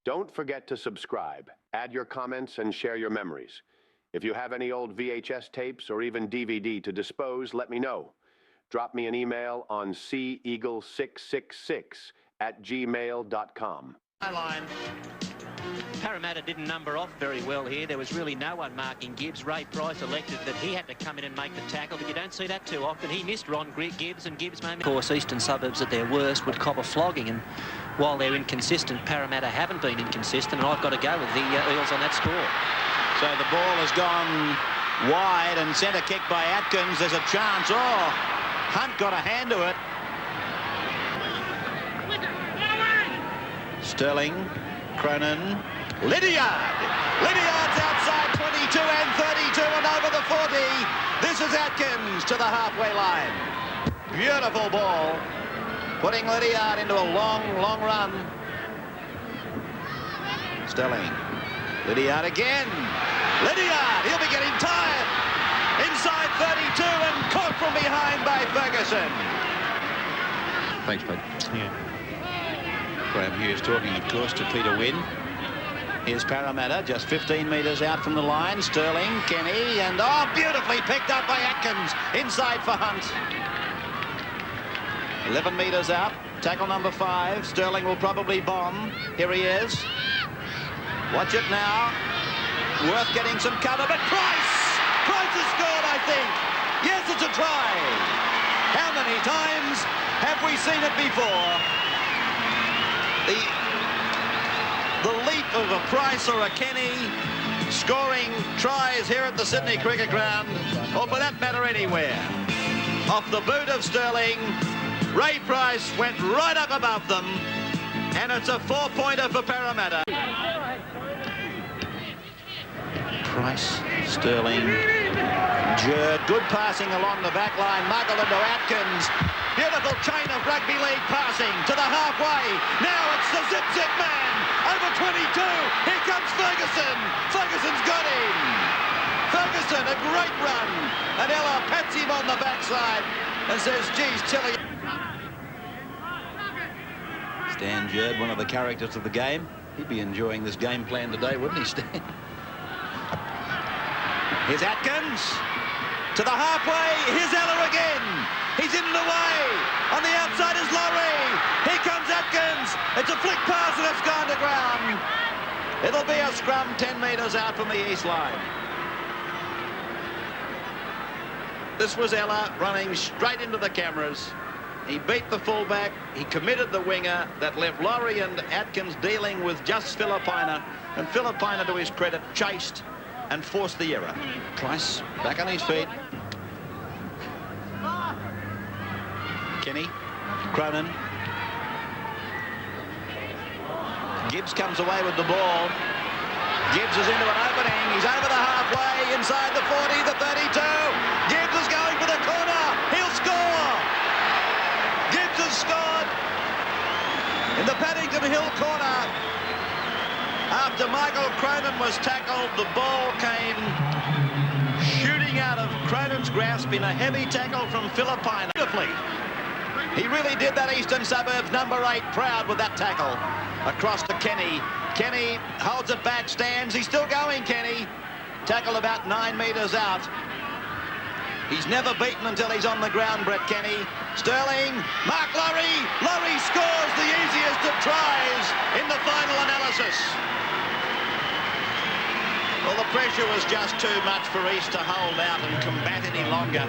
Don't forget to subscribe, add your comments, and share your memories. If you have any old VHS tapes or even DVD to dispose, let me know. Drop me an email on seaeagle666@gmail.com. Line. Parramatta didn't number off very well here. There was really no one marking Gibbs. Ray Price elected that he had to come in and make the tackle, but you don't see that too often. He missed Ron Gibbs, and Gibbs made... Of course, Eastern Suburbs at their worst would cop a flogging, and while they're inconsistent, Parramatta haven't been inconsistent, and I've got to go with the Eels on that score. So the ball has gone wide, and centre kick by Atkins. There's a chance. Oh, Hunt got a hand to it. Sterling, Cronin, Lydiard's outside 22 and 32 and over the 40. This is Atkins to the halfway line. Beautiful ball, putting Lydiard into a long run. Sterling, Lydiard again. Lydiard, he'll be getting tired. Inside 32 and caught from behind by Ferguson. Thanks, bud. Yeah. Graham Hughes talking, of course, to Peter Wynn. Here's Parramatta, just 15 metres out from the line. Sterling, Kenny, and oh, beautifully picked up by Atkins. Inside for Hunt. 11 metres out. Tackle number 5. Sterling will probably bomb. Here he is. Watch it now. Worth getting some cover, but Price has scored, I think. Yes, it's a try. How many times have we seen it before? The leap of a Price or a Kenny scoring tries here at the Sydney Cricket Ground, or for that matter anywhere. Off the boot of Sterling, Ray Price went right up above them, and it's a 4-pointer for Parramatta. Price, Sterling, Jerd, good passing along the back line, Muggle into Atkins. Beautiful chain of rugby league passing to the halfway. Now it's the zip man. Over 22. Here comes Ferguson. Ferguson's got him. Ferguson, a great run. And Ella pats him on the backside and says, geez, Tilly. Stan Jerd, one of the characters of the game. He'd be enjoying this game plan today, wouldn't he, Stan? Here's Atkins. To the halfway. Here's Ella again. He's in the way. On the outside is Laurie. Here comes Atkins. It's a flick pass and it's gone to ground. It'll be a scrum 10 metres out from the east line. This was Ella running straight into the cameras. He beat the fullback. He committed the winger. That left Laurie and Atkins dealing with just Filipina. And Filipina, to his credit, chased and forced the error. Price back on his feet. Kenny, Cronin. Gibbs comes away with the ball. Gibbs is into an opening. He's over the halfway, inside the 40, the 32. Gibbs is going for the corner. He'll score. Gibbs has scored in the Paddington Hill corner. After Michael Cronin was tackled, the ball came shooting out of Cronin's grasp in a heavy tackle from Filipina. Beautifully. He really did that Eastern Suburbs number 8 proud with that tackle. Across to Kenny. Kenny holds it back, stands. He's still going, Kenny. Tackle about 9 metres out. He's never beaten until he's on the ground, Brett Kenny. Sterling, Mark Laurie. Laurie scores the easiest of tries in the final analysis. Well, the pressure was just too much for East to hold out and combat any longer.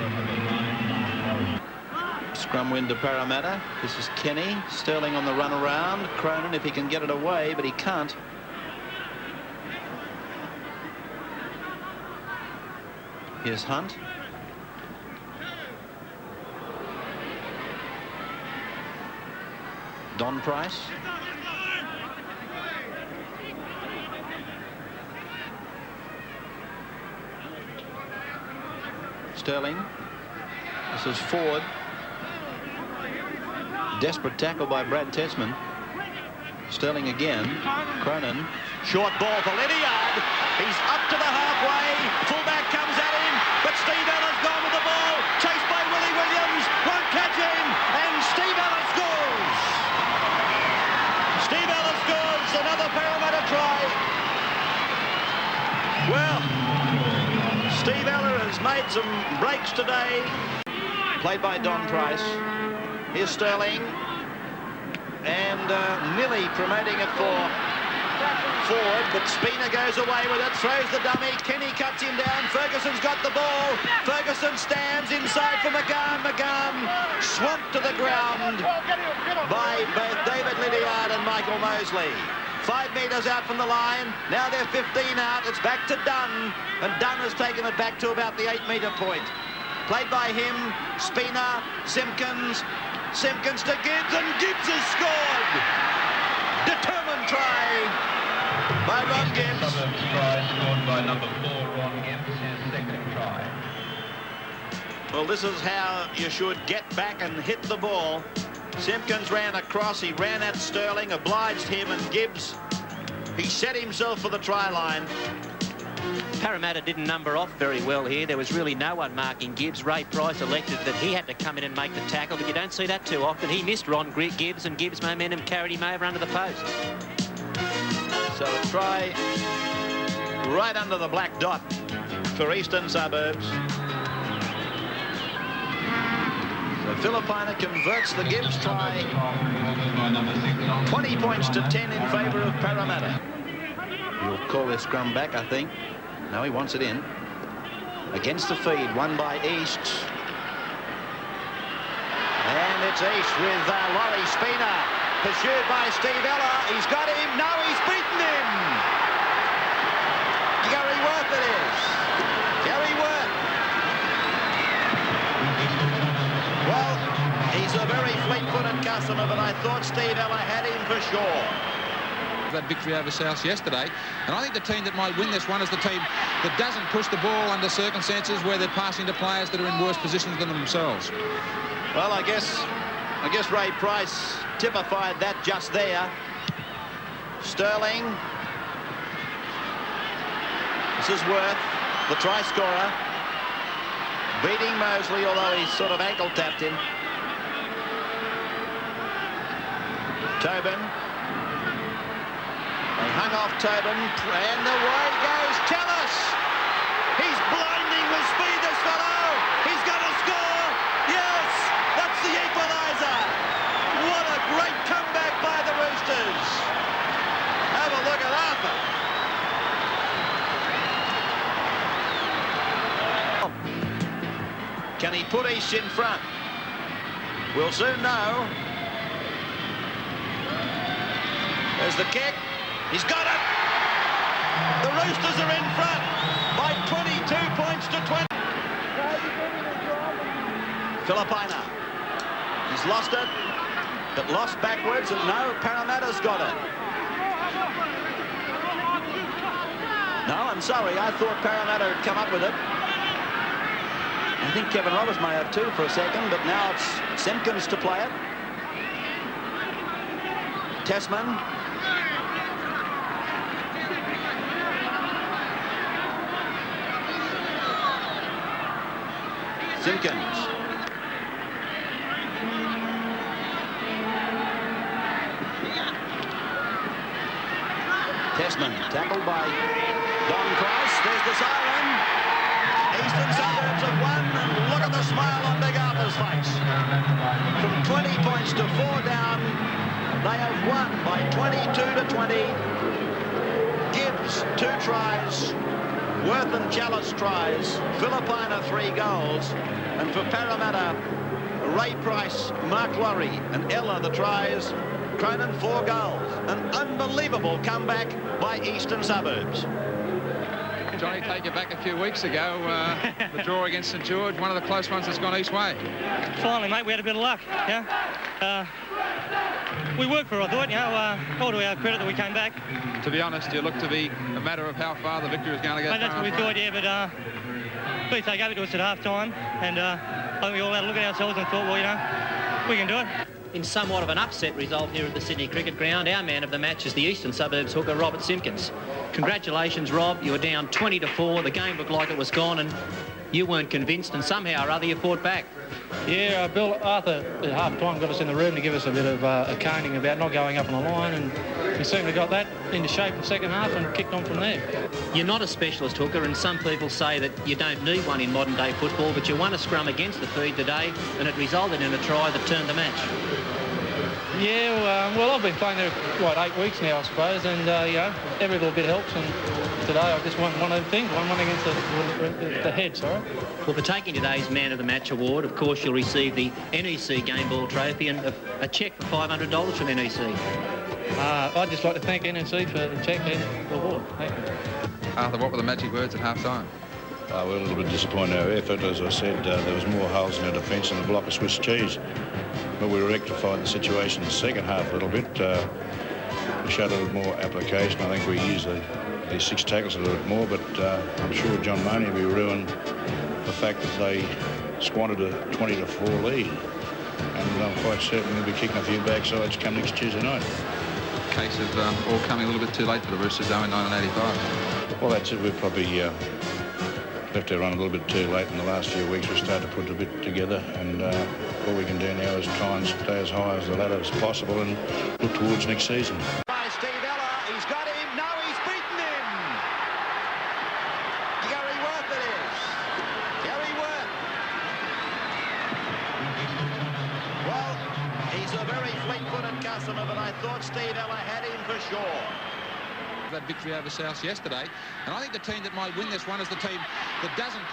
Scrum win to Parramatta. This is Kenny. Sterling on the run around. Cronin, if he can get it away, but he can't. Here's Hunt. Don Price. Sterling. This is Ford. Desperate tackle by Brad Tessman. Sterling again. Cronin. Short ball for Lydiard. He's up to the halfway. Fullback comes at him, but Steve Ella's gone with the ball. Chased by Willie Williams. Won't catch him. And Steve Ella scores. Steve Ella scores. Another Parramatta Well, Steve Ella has made some breaks today. Played by Don Price. Here's Sterling. And Nilly promoting it for forward, but Spina goes away with it, throws the dummy. Kenny cuts him down. Ferguson's got the ball. Ferguson stands inside for McGann. McGann swamped to the ground by both David Lydiard and Michael Mosley. 5 metres out from the line. Now they're 15 out. It's back to Dunn, and Dunn has taken it back to about the 8-metre point. Played by him, Spina, Simpkins. Simpkins to Gibbs, and Gibbs has scored. Determined try by Ron Gibbs. Suburbs try scored by number 4, Ron Gibbs, his second try. Well, this is how you should get back and hit the ball. Simpkins ran across, he ran at Sterling, obliged him, and Gibbs, he set himself for the try line. Parramatta didn't number off very well here. There was really no one marking Gibbs. Ray Price elected that he had to come in and make the tackle, but you don't see that too often. He missed Ron Gibbs, and Gibbs' momentum carried him over under the posts. So a try right under the black dot for Eastern Suburbs. So Filipina converts the Gibbs try. 20 points to 10 in favour of Parramatta. He'll call this scrum back, I think. No, he wants it in. Against the feed, won by East. And it's East with Laurie Spina, pursued by Steve Ella. He's got him. No, he's beaten him. Gary Worth it is. Gary Worth. Well, he's a very fleet-footed customer, but I thought Steve Ella had him for sure. That victory over South yesterday, and I think the team that might win this one is the team that doesn't push the ball under circumstances where they're passing to players that are in worse positions than themselves. Well, I guess Ray Price typified that just there. Sterling. This is Worth, the try scorer, beating Mosley, although he sort of ankle tapped him. Tobin. They hung off Tobin, and away goes Chalice. He's blinding with speed, this fellow. He's going to score. Yes, that's the equaliser. What a great comeback by the Roosters. Have a look at Arthur. Can he put East in front? We'll soon know. There's the kick. He's got it! The Roosters are in front by 22 points to 20. Filipina. He's lost it, but lost backwards, and no, Parramatta's got it. No, I'm sorry, I thought Parramatta had come up with it. I think Kevin Roberts may have too for a second, but now it's Simpkins to play it. Tessman. Simpkins. Tessman, tackled by Don Price. There's the siren. Eastern Suburbs have won, and look at the smile on Big Arthur's face. From 20 points to 4 down, they have won by 22 to 20. Gibbs, 2 tries. Worth and Chalice tries. Filipina 3 goals. And for Parramatta, Ray Price, Mark Laurie and Ella the tries. Cronin 4 goals. An unbelievable comeback by Eastern Suburbs. Johnny, take you back a few weeks ago, the draw against St George, one of the close ones that's gone each way. Finally, mate, we had a bit of luck. Yeah, we worked for it, I thought. You know, all to our credit that we came back. To be honest, you look to be a matter of how far the victory is going to get. Mate, that's what we thought, yeah, but BT gave it to us at half-time, and I think we all had a look at ourselves and thought, well, you know, we can do it. In somewhat of an upset result here at the Sydney Cricket Ground, our man of the match is the Eastern Suburbs hooker, Robert Simpkins. Congratulations, Rob. You were down 20 to 4. The game looked like it was gone, and you weren't convinced, and somehow or other you fought back. Yeah, Bill Arthur at half-time got us in the room to give us a bit of a caning about not going up on the line, and we certainly got that into shape in the second half and kicked on from there. You're not a specialist hooker, and some people say that you don't need one in modern-day football, but you won a scrum against the Feed today, and it resulted in a try that turned the match. Yeah, well, I've been playing there, 8 weeks now, I suppose, and, every little bit helps, and today I just won one of the things, one against the head, sorry. Well, for taking today's Man of the Match award, of course, you'll receive the NEC Game Ball Trophy and a cheque for $500 from NEC. I'd just like to thank NEC for the cheque and the award. Thank you. Arthur, what were the magic words at half-time? We're a little bit disappointed in our effort. As I said, there was more holes in our defence than a block of Swiss cheese. But we rectified the situation in the second half a little bit. We showed a little more application. I think we used the 6 tackles a little bit more, but I'm sure John Money will be ruined the fact that they squandered a 20-4 lead. And I'm quite certain we'll be kicking a few backsides come next Tuesday night. Case of all coming a little bit too late for the Roosters, though, in 1985. Well, that's it. We've probably left our run a little bit too late in the last few weeks. We started to put a bit together, and all we can do now is try and stay as high as the ladder as possible and look towards next season. By Steve Ella, he's got him. No, he's beaten him. Gary Worth it is. Gary Worth. Well, he's a very fleet-footed customer, but I thought Steve Ella had him for sure. That victory over South yesterday, and I think the team that might win this one is the team that doesn't put